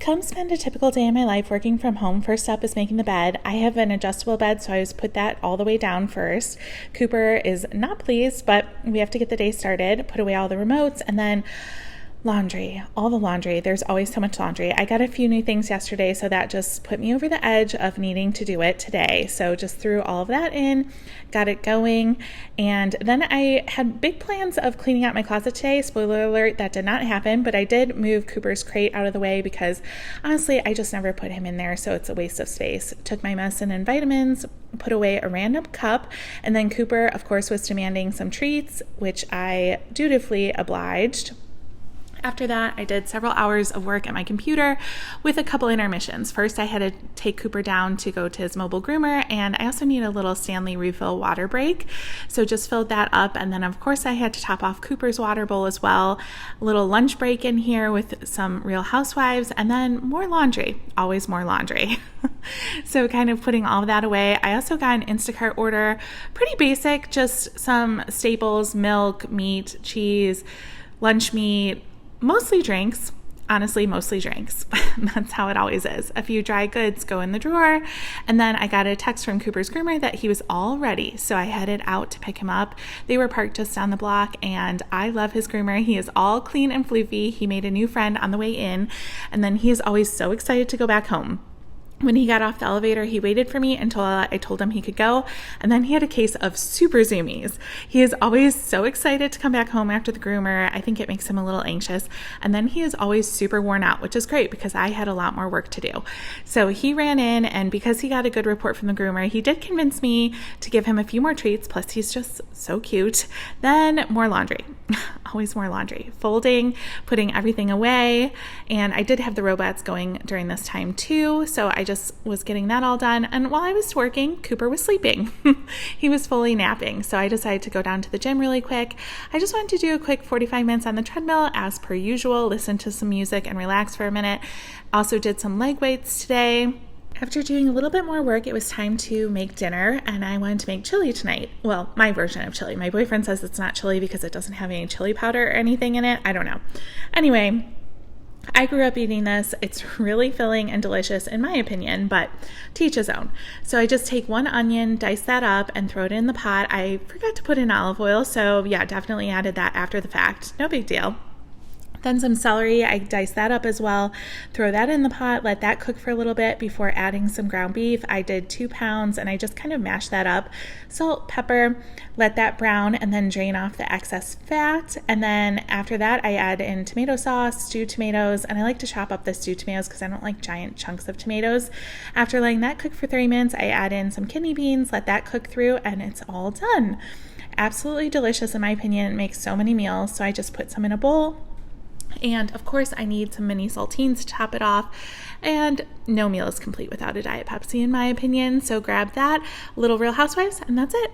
come spend a typical day in my life working from home. First up is making the bed. I have an adjustable bed, so I always put that all the way down first. Cooper is not pleased, but we have to get the day started, put away all the remotes, and then laundry, all the laundry. There's always so much laundry. I got a few new things yesterday, so that just put me over the edge of needing to do it today. So just threw all of that in, got it going. And then I had big plans of cleaning out my closet today. Spoiler alert, that did not happen, but I did move Cooper's crate out of the way because honestly, I just never put him in there. So it's a waste of space. Took my medicine and vitamins, put away a random cup. And then Cooper, of course, was demanding some treats, which I dutifully obliged. After that, I did several hours of work at my computer with a couple intermissions. First, I had to take Cooper down to go to his mobile groomer, and I also need a little Stanley refill water break. So just filled that up, and then of course I had to top off Cooper's water bowl as well. A little lunch break in here with some Real Housewives, and then more laundry. Always more laundry. So kind of putting all of that away. I also got an Instacart order. Pretty basic, just some staples, milk, meat, cheese, lunch meat, mostly drinks, honestly, mostly drinks. That's how it always is. A few dry goods go in the drawer. And then I got a text from Cooper's groomer that he was all ready. So I headed out to pick him up. They were parked just down the block, and I love his groomer. He is all clean and floofy. He made a new friend on the way in. And then he is always so excited to go back home. When he got off the elevator, he waited for me until I told him he could go, and then he had a case of super zoomies. He is always so excited to come back home after the groomer. I think it makes him a little anxious, and then he is always super worn out, which is great because I had a lot more work to do. So he ran in, and because he got a good report from the groomer, he did convince me to give him a few more treats, plus he's just so cute. Then more laundry. Always more laundry. Folding, putting everything away, and I did have the robots going during this time too, so I just was getting that all done. And while I was working, Cooper was sleeping. He was fully napping. So I decided to go down to the gym really quick. I just wanted to do a quick 45 minutes on the treadmill as per usual, listen to some music and relax for a minute. Also did some leg weights today. After doing a little bit more work, it was time to make dinner, and I wanted to make chili tonight. Well, my version of chili. My boyfriend says it's not chili because it doesn't have any chili powder or anything in it. I don't know. Anyway, I grew up eating this. It's really filling and delicious in my opinion, but to each his own. So I just take one onion, dice that up, and throw it in the pot. I forgot to put in olive oil, so yeah, definitely added that after the fact. No big deal. Then some celery, I dice that up as well, throw that in the pot, let that cook for a little bit before adding some ground beef. I did 2 pounds, and I just kind of mashed that up. Salt, pepper, let that brown, and then drain off the excess fat. And then after that, I add in tomato sauce, stewed tomatoes, and I like to chop up the stewed tomatoes because I don't like giant chunks of tomatoes. After letting that cook for 3 minutes, I add in some kidney beans, let that cook through, and it's all done. Absolutely delicious in my opinion. It makes so many meals, so I just put some in a bowl. And of course, I need some mini saltines to top it off. And no meal is complete without a Diet Pepsi, in my opinion. So grab that, little Real Housewives, and that's it.